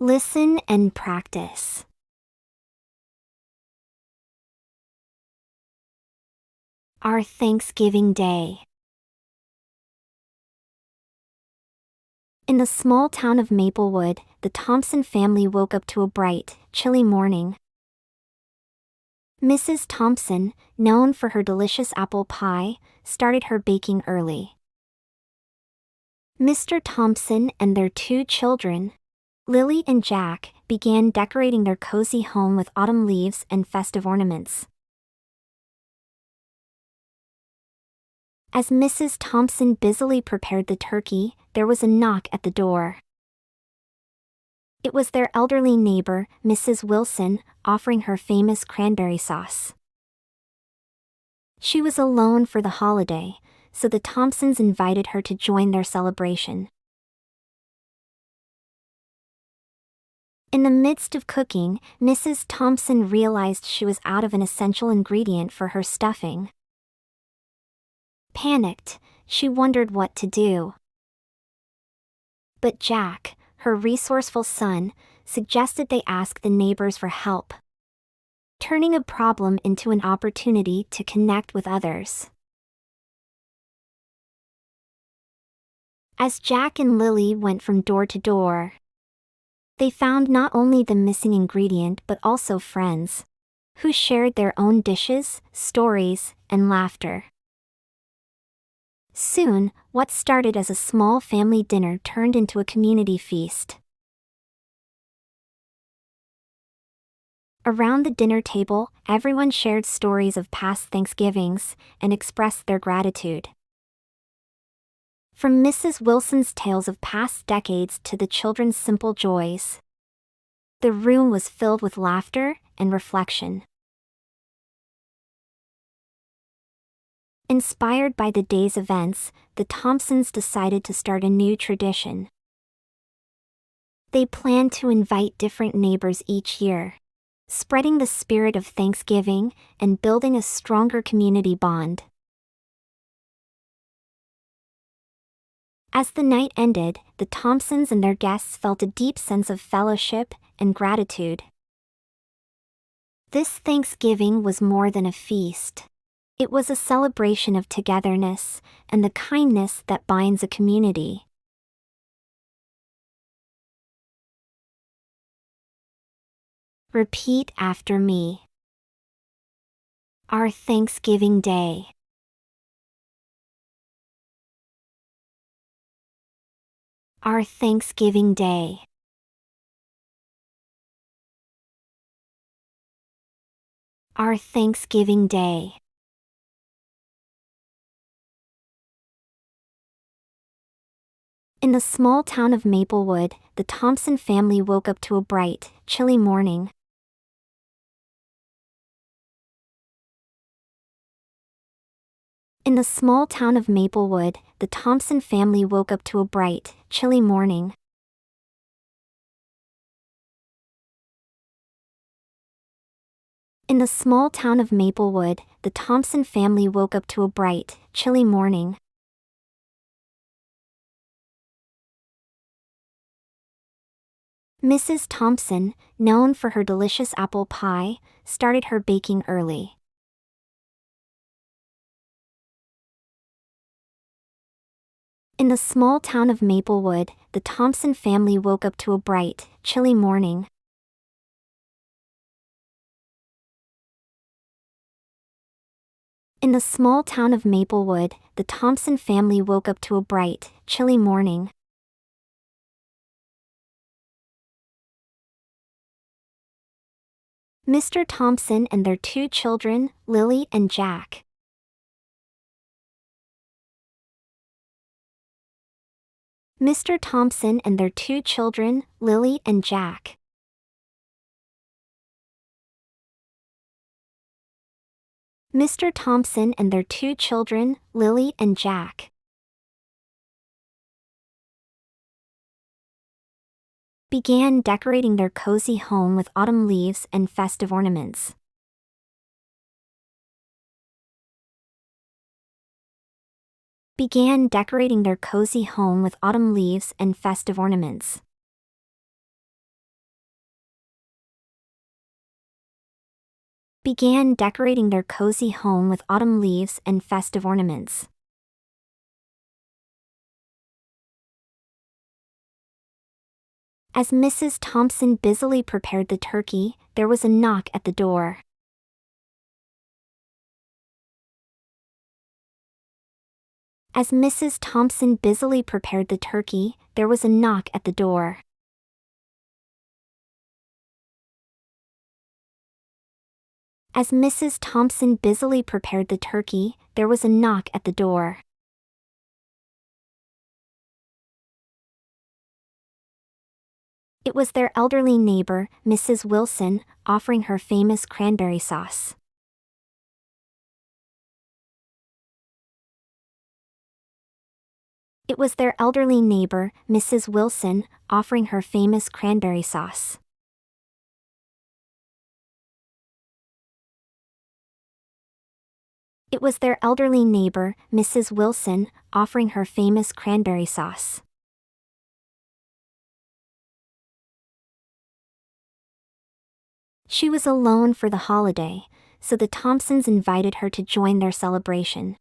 Listen and practice. Our Thanksgiving Day. In the small town of Maplewood, the Thompson family woke up to a bright, chilly morning. Mrs. Thompson, known for her delicious apple pie, started her baking early. Mr. Thompson and their two children, Lily and Jack, began decorating their cozy home with autumn leaves and festive ornaments. As Mrs. Thompson busily prepared the turkey, there was a knock at the door. It was their elderly neighbor, Mrs. Wilson, offering her famous cranberry sauce. She was alone for the holiday, so the Thompsons invited her to join their celebration. In the midst of cooking, Mrs. Thompson realized she was out of an essential ingredient for her stuffing. Panicked, she wondered what to do. But Jack, her resourceful son, suggested they ask the neighbors for help, turning a problem into an opportunity to connect with others. As Jack and Lily went from door to door, they found not only the missing ingredient but also friends, who shared their own dishes, stories, and laughter. Soon, what started as a small family dinner turned into a community feast. Around the dinner table, everyone shared stories of past Thanksgivings and expressed their gratitude. From Mrs. Wilson's tales of past decades to the children's simple joys, the room was filled with laughter and reflection. Inspired by the day's events, the Thompsons decided to start a new tradition. They planned to invite different neighbors each year, spreading the spirit of Thanksgiving and building a stronger community bond. As the night ended, the Thompsons and their guests felt a deep sense of fellowship and gratitude. This Thanksgiving was more than a feast. It was a celebration of togetherness and the kindness that binds a community. Repeat after me. Our Thanksgiving Day. Our Thanksgiving Day. Our Thanksgiving Day. In the small town of Maplewood, the Thompson family woke up to a bright, chilly morning. In the small town of Maplewood, the Thompson family woke up to a bright, chilly morning. In the small town of Maplewood, the Thompson family woke up to a bright, chilly morning. Mrs. Thompson, known for her delicious apple pie, started her baking early. In the small town of Maplewood, the Thompson family woke up to a bright, chilly morning. In the small town of Maplewood, the Thompson family woke up to a bright, chilly morning. Mr. Thompson and their two children, Lily and Jack. Mr. Thompson and their two children, Lily and Jack. Mr. Thompson and their two children, Lily and Jack. Began decorating their cozy home with autumn leaves and festive ornaments. Began decorating their cozy home with autumn leaves and festive ornaments. began decorating their cozy home with autumn leaves and festive ornaments. As Mrs. Thompson busily prepared the turkey, there was a knock at the door. As Mrs. Thompson busily prepared the turkey, there was a knock at the door. As Mrs. Thompson busily prepared the turkey, there was a knock at the door. It was their elderly neighbor, Mrs. Wilson, offering her famous cranberry sauce. It was their elderly neighbor, Mrs. Wilson, offering her famous cranberry sauce. It was their elderly neighbor, Mrs. Wilson, offering her famous cranberry sauce. She was alone for the holiday, so the Thompsons invited her to join their celebration.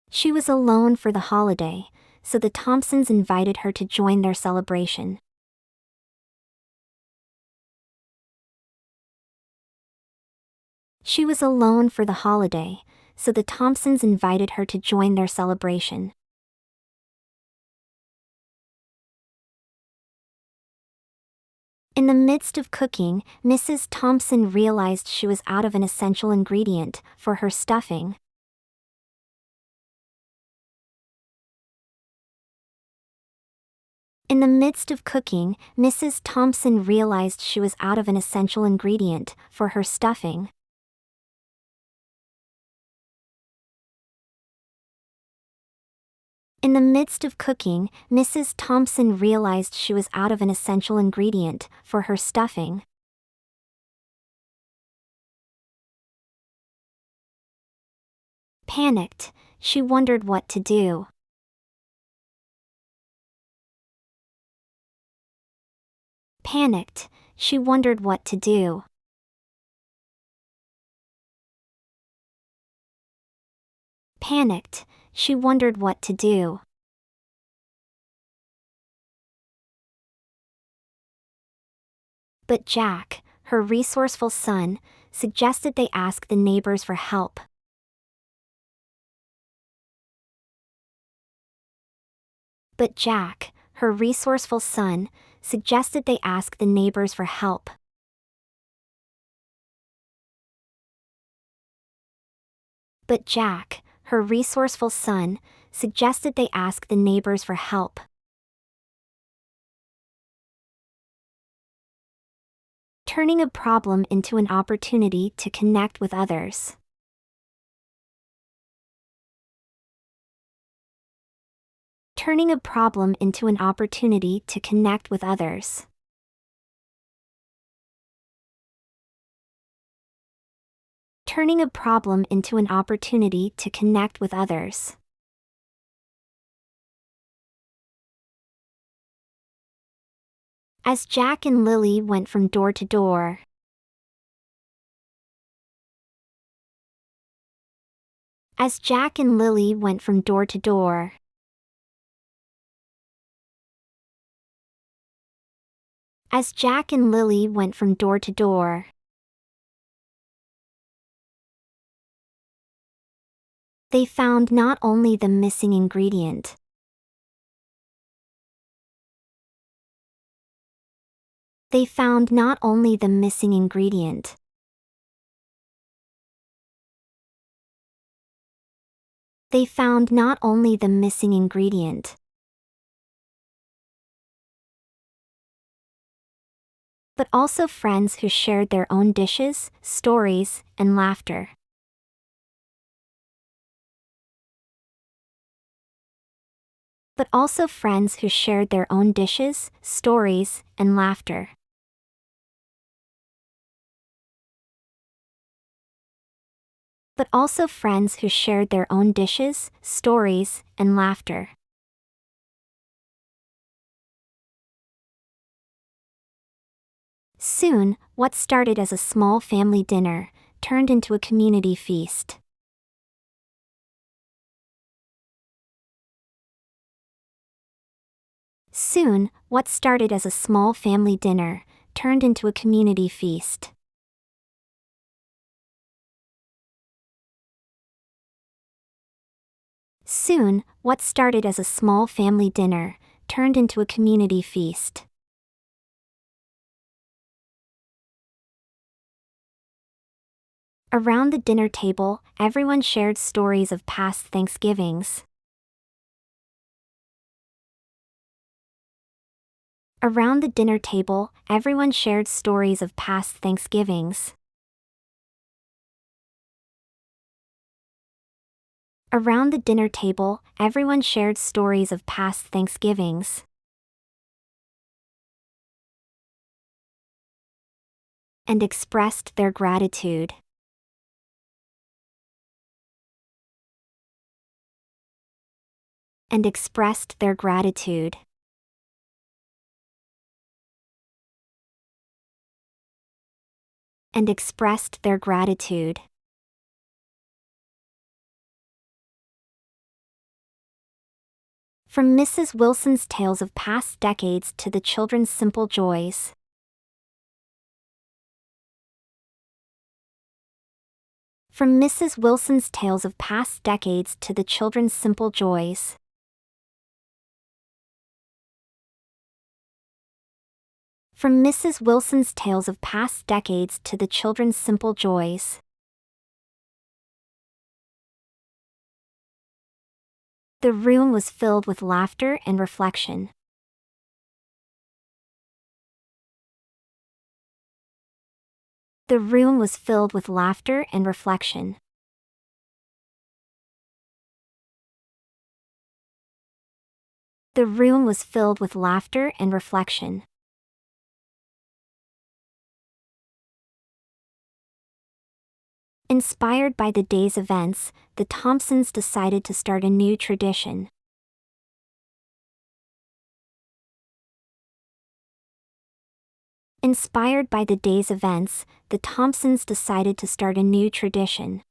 She was alone for the holiday, so the Thompsons invited her to join their celebration. She was alone for the holiday, so the Thompsons invited her to join their celebration. In the midst of cooking, Mrs. Thompson realized she was out of an essential ingredient for her stuffing. In the midst of cooking, Mrs. Thompson realized she was out of an essential ingredient for her stuffing. In the midst of cooking, Mrs. Thompson realized she was out of an essential ingredient for her stuffing. Panicked, she wondered what to do. Panicked, she wondered what to do. Panicked, she wondered what to do. But Jack, her resourceful son, suggested they ask the neighbors for help. But Jack, her resourceful son, suggested they ask the neighbors for help. But Jack, her resourceful son, suggested they ask the neighbors for help. Turning a problem into an opportunity to connect with others. Turning a problem into an opportunity to connect with others. Turning a problem into an opportunity to connect with others. As Jack and Lily went from door to door. As Jack and Lily went from door to door. As Jack and Lily went from door to door. They found not only the missing ingredient. They found not only the missing ingredient. They found not only the missing ingredient. But also friends who shared their own dishes, stories, and laughter. But also friends who shared their own dishes, stories, and laughter. But also friends who shared their own dishes, stories, and laughter. Soon, what started as a small family dinner turned into a community feast. Soon, what started as a small family dinner turned into a community feast. Soon, what started as a small family dinner turned into a community feast. Around the dinner table, everyone shared stories of past Thanksgivings. Around the dinner table, everyone shared stories of past Thanksgivings. Around the dinner table, everyone shared stories of past Thanksgivings. And expressed their gratitude. And expressed their gratitude. And expressed their gratitude. From Mrs. Wilson's tales of past decades to the children's simple joys. From Mrs. Wilson's tales of past decades to the children's simple joys. From Mrs. Wilson's tales of past decades to the children's simple joys. The room was filled with laughter and reflection. The room was filled with laughter and reflection. The room was filled with laughter and reflection. Inspired by the day's events, the Thompsons decided to start a new tradition. Inspired by the day's events, the Thompsons decided to start a new tradition.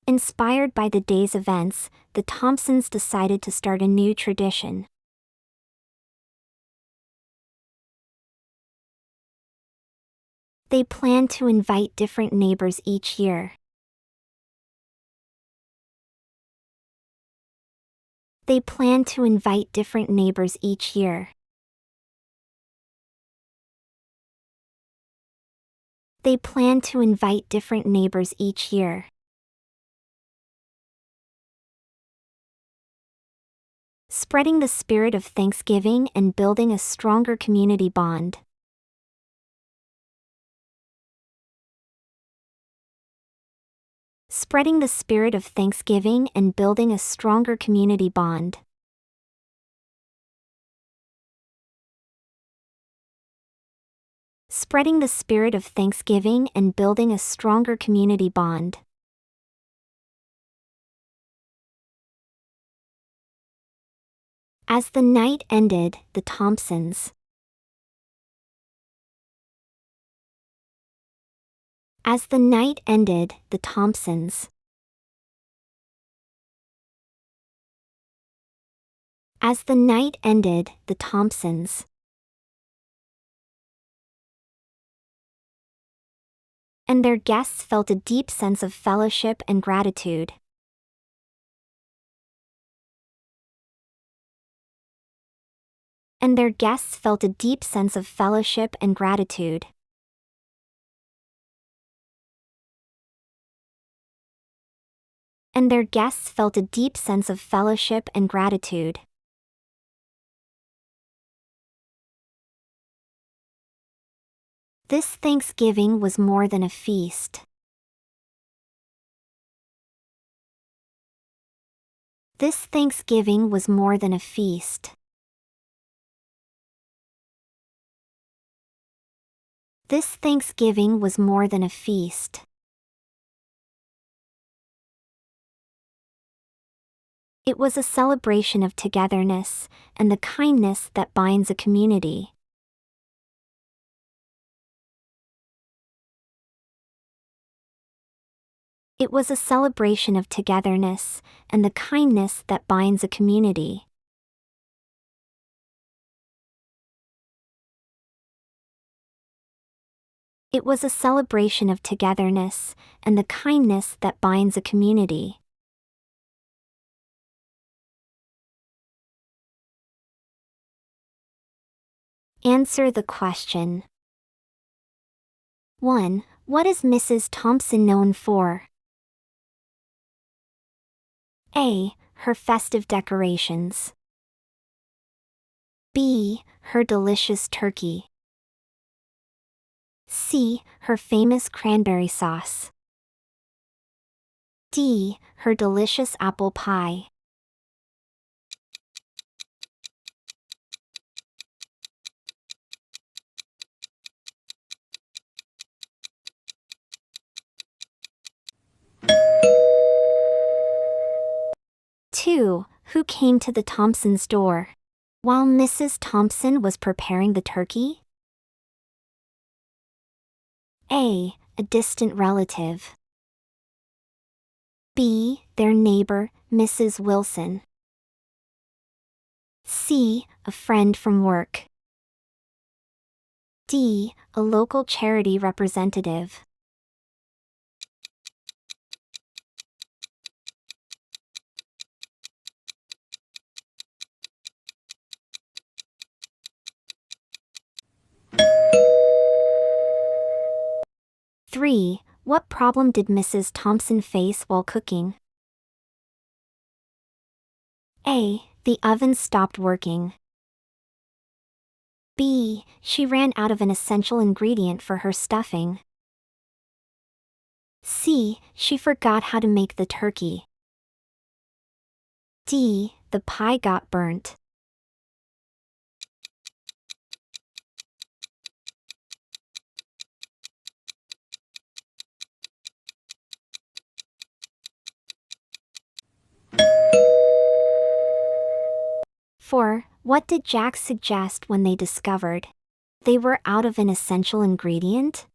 Inspired by the day's events, the Thompsons decided to start a new tradition. They planned to invite different neighbors each year. They planned to invite different neighbors each year. They planned to invite different neighbors each year. Spreading the spirit of Thanksgiving and building a stronger community bond. Spreading the spirit of Thanksgiving and building a stronger community bond. Spreading the spirit of Thanksgiving and building a stronger community bond. As the night ended, the Thompsons. As the night ended, the Thompsons. As the night ended, the Thompsons. And their guests felt a deep sense of fellowship and gratitude. And their guests felt a deep sense of fellowship and gratitude. And their guests felt a deep sense of fellowship and gratitude. This Thanksgiving was more than a feast. This Thanksgiving was more than a feast. This Thanksgiving was more than a feast. It was a celebration of togetherness and the kindness that binds a community. It was a celebration of togetherness and the kindness that binds a community. It was a celebration of togetherness and the kindness that binds a community. Answer the question. 1. What is Mrs. Thompson known for? A. Her festive decorations. B. Her delicious turkey. C. Her famous cranberry sauce. D. Her delicious apple pie. Two. Who came to the Thompsons' door while Mrs. Thompson was preparing the turkey? A. A distant relative. B. Their neighbor, Mrs. Wilson. C. A friend from work. D. A local charity representative. Three. What problem did Mrs. Thompson face while cooking? A. The oven stopped working. B. She ran out of an essential ingredient for her stuffing. C. She forgot how to make the turkey. D. The pie got burnt. Four. What did Jack suggest when they discovered they were out of an essential ingredient?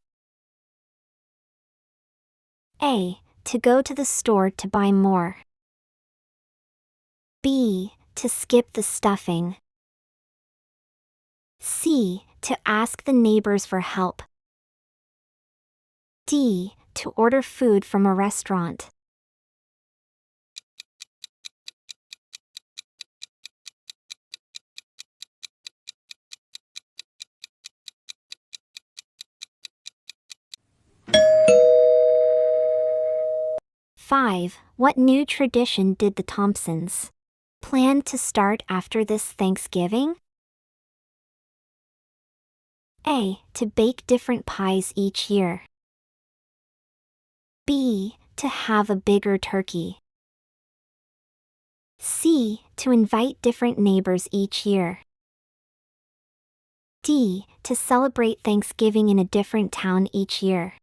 A. To go to the store to buy more. B. To skip the stuffing. C. To ask the neighbors for help. D. To order food from a restaurant. Five. What new tradition did the Thompsons plan to start after this Thanksgiving? A. To bake different pies each year. B. To have a bigger turkey. C. To invite different neighbors each year. D. To celebrate Thanksgiving in a different town each year.